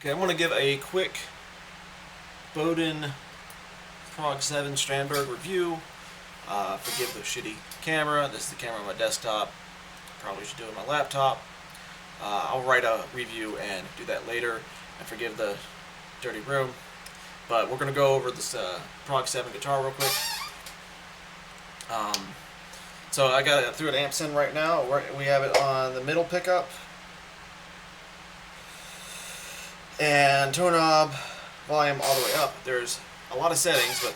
Okay, I want to give a quick Boden Prog 7 Strandberg review. Forgive the shitty camera. This is the camera on my desktop. Probably should do it on my laptop. I'll write a review and do that later. And forgive the dirty room. But we're going to go over this Prog 7 guitar real quick. So I got it through an amps in right now. We have it on the middle pickup. And tone knob, volume all the way up. There's a lot of settings, but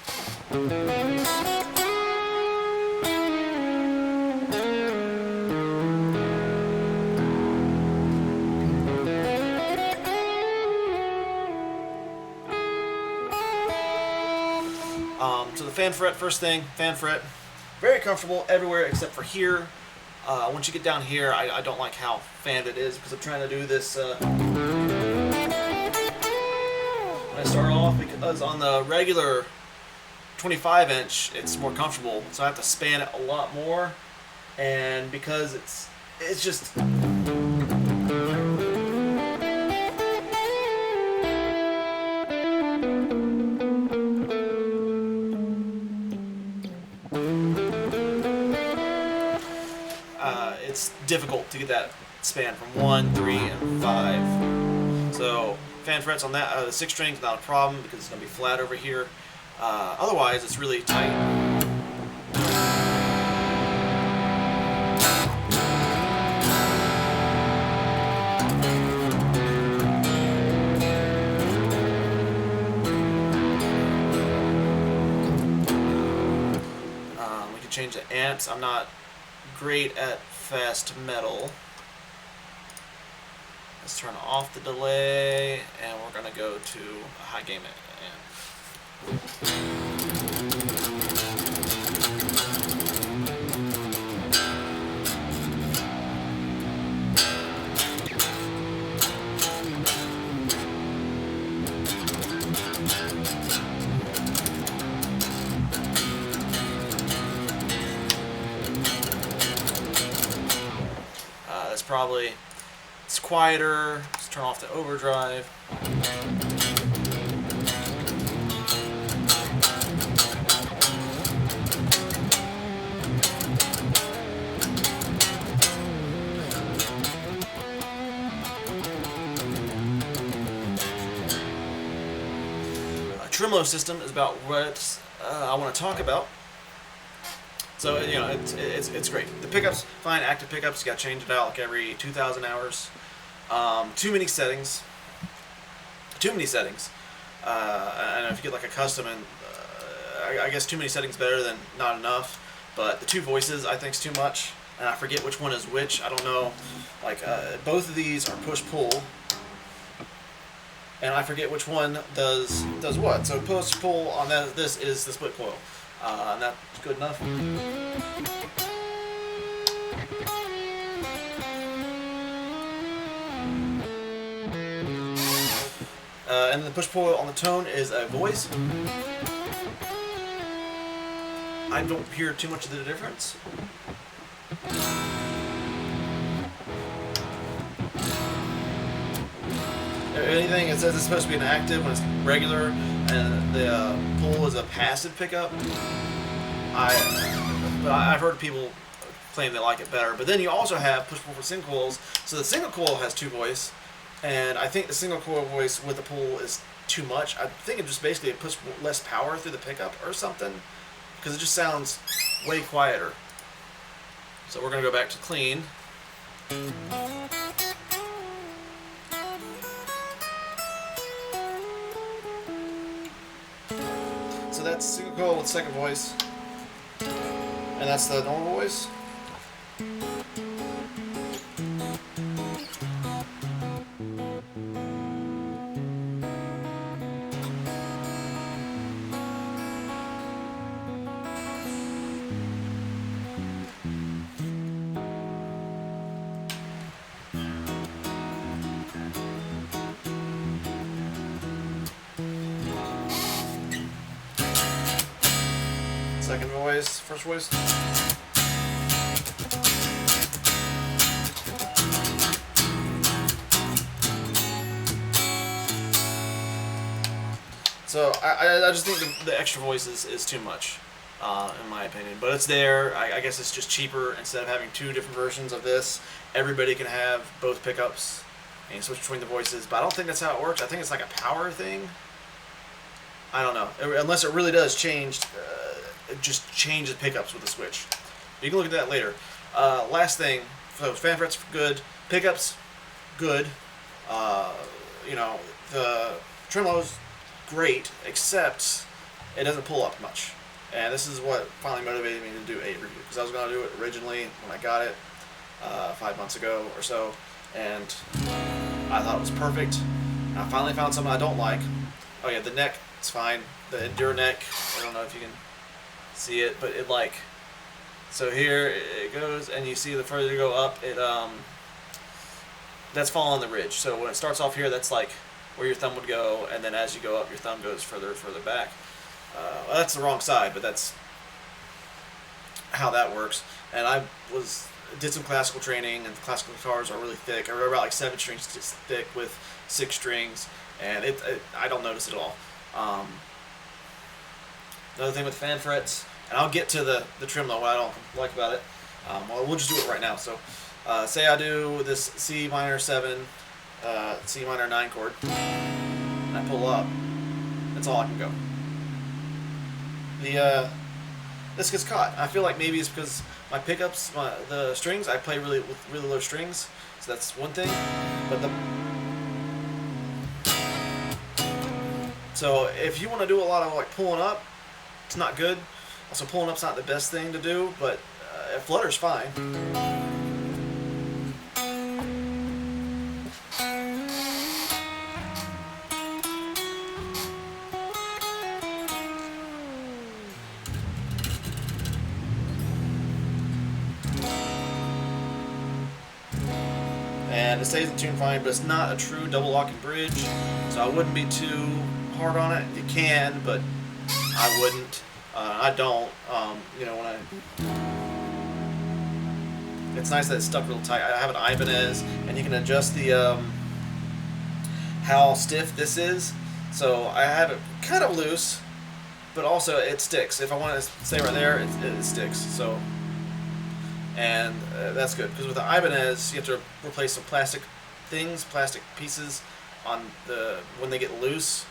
so the fan fret, first thing, fan fret, very comfortable everywhere except for here. Once you get down here, I don't like how fanned it is because I'm trying to do this. I start off because on the regular 25-inch it's more comfortable, so I have to span it a lot more, and because it's just it's difficult to get that span from 1, 3, and 5. So fan frets on that, the 6 string's not a problem because it's going to be flat over here. Otherwise, it's really tight. We can change the amps. I'm not great at fast metal. Let's turn off the delay, and we're going to go to a high gain amp. That's probably, it's quieter. Let's turn off the overdrive. Tremolo system is about what I want to talk about. So it's great. The pickups, fine, active pickups. You got to change it out like every 2,000 hours. Too many settings. And if you get like a custom, and I guess too many settings better than not enough. But the 2 voices I think is too much, and I forget which one is which. I don't know. Like both of these are push pull. And I forget which one does what. So push pull on this is the split coil, and that's good enough. And the push pull on the tone is a voice. I don't hear too much of the difference. Anything, it says it's supposed to be an active when it's regular, and the pull is a passive pickup. But I've heard people claim they like it better. But then you also have push pull for single coils. So the single coil has 2 voice, and I think the single coil voice with the pull is too much. I think it just basically puts less power through the pickup or something, because it just sounds way quieter. So we're gonna go back to clean. So that's single coil with second voice, and that's the normal voice. Second voice, first voice. So I just think the extra voice is too much, in my opinion. But it's there. I guess it's just cheaper. Instead of having two different versions of this, everybody can have both pickups and switch between the voices. But I don't think that's how it works. I think it's like a power thing. I don't know. Unless it really does change, it just changes pickups with the switch. You can look at that later. Last thing, so fan frets good, pickups good. You know, the Tremo's great, except it doesn't pull up much. And this is what finally motivated me to do a review, because I was going to do it originally when I got it 5 months ago or so, and I thought it was perfect. And I finally found something I don't like. Oh yeah, the neck, it's fine. The Endure neck, I don't know if you can see it, but it like, so here it goes, and you see the further you go up, it that's following the ridge. So when it starts off here, that's like where your thumb would go, and then as you go up, your thumb goes further and further back. Well, that's the wrong side, but that's how that works. And I did some classical training, and the classical guitars are really thick. I remember about like 7 strings thick with 6 strings, and I don't notice it at all. Another thing with fan frets, and I'll get to the tremolo, what I don't like about it. Well, we'll just do it right now. So say I do this C minor 7, C minor 9 chord, and I pull up. That's all I can go. This gets caught. I feel like maybe it's because my pickups, the strings, I play with really low strings, so that's one thing. But so if you want to do a lot of like pulling up, it's not good. Also, pulling up's not the best thing to do, but flutter's fine. And it stays in tune fine, but it's not a true double locking bridge, so I wouldn't be too hard on it. You can, but I wouldn't. I don't. You know, it's nice that it's stuck real tight. I have an Ibanez, and you can adjust the how stiff this is. So I have it kind of loose, but also it sticks. If I want to stay right there, it sticks. So. And that's good, because with the Ibanez, you have to replace some plastic pieces on when they get loose,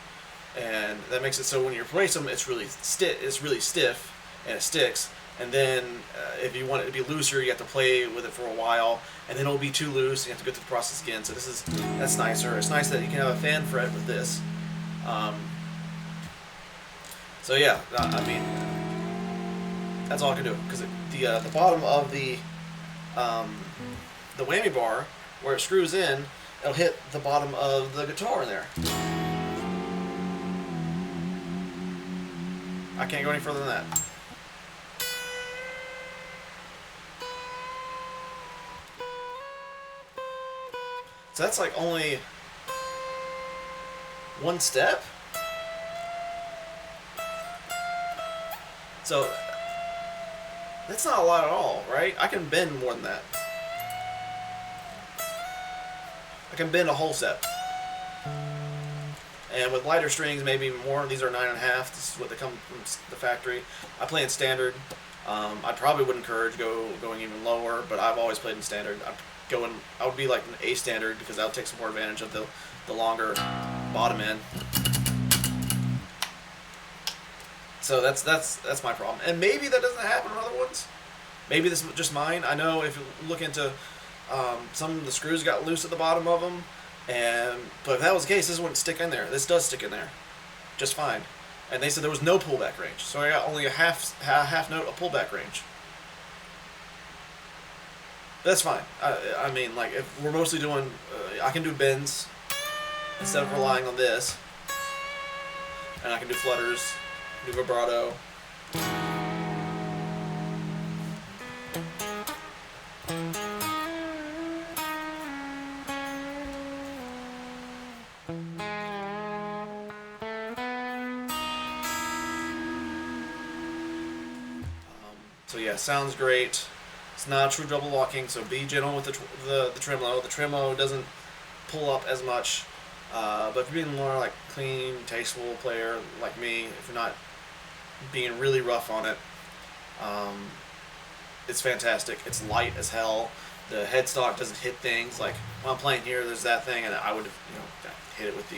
and that makes it so when you replace them, it's really stiff and it sticks. And then if you want it to be looser, you have to play with it for a while, and then it'll be too loose, and you have to go through the process again. So that's nicer. It's nice that you can have a fan fret with this. So yeah, I mean, that's all I can do, because the bottom of the whammy bar, where it screws in, it'll hit the bottom of the guitar in there. I can't go any further than that. So that's like only one step. So that's not a lot at all, right? I can bend more than that. I can bend a whole step. And with lighter strings, maybe more. These are 9.5. This is what they come from the factory. I play in standard. I probably would encourage going even lower, but I've always played in standard. I would be like an A standard, because that'll take some more advantage of the longer bottom end. So that's my problem. And maybe that doesn't happen in other ones. Maybe this is just mine. I know if you look into some of the screws got loose at the bottom of them, but if that was the case, this wouldn't stick in there. This does stick in there just fine. And they said there was no pullback range, so I got only a half note of pullback range. That's fine. I mean, like, if we're mostly doing, I can do bends instead of relying on this, and I can do flutters, do vibrato. So yeah, sounds great. It's not true double locking, so be gentle with the tremolo. The tremolo doesn't pull up as much. But if you're being more like clean, tasteful player like me, if you're not being really rough on it, it's fantastic. It's light as hell. The headstock doesn't hit things like when I'm playing here. There's that thing, and I would hit it with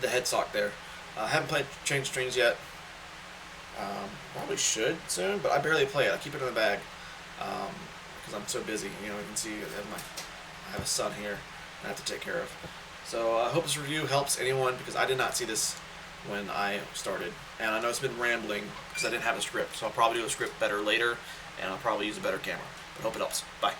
the headstock there. I haven't played Change Strings yet. Probably should soon, but I barely play it. I keep it in the bag because I'm so busy. You can see I have a son here I have to take care of. So I hope this review helps anyone because I did not see this when I started, and I know it's been rambling because I didn't have a script. So I'll probably do a script better later, and I'll probably use a better camera. But I hope it helps. Bye.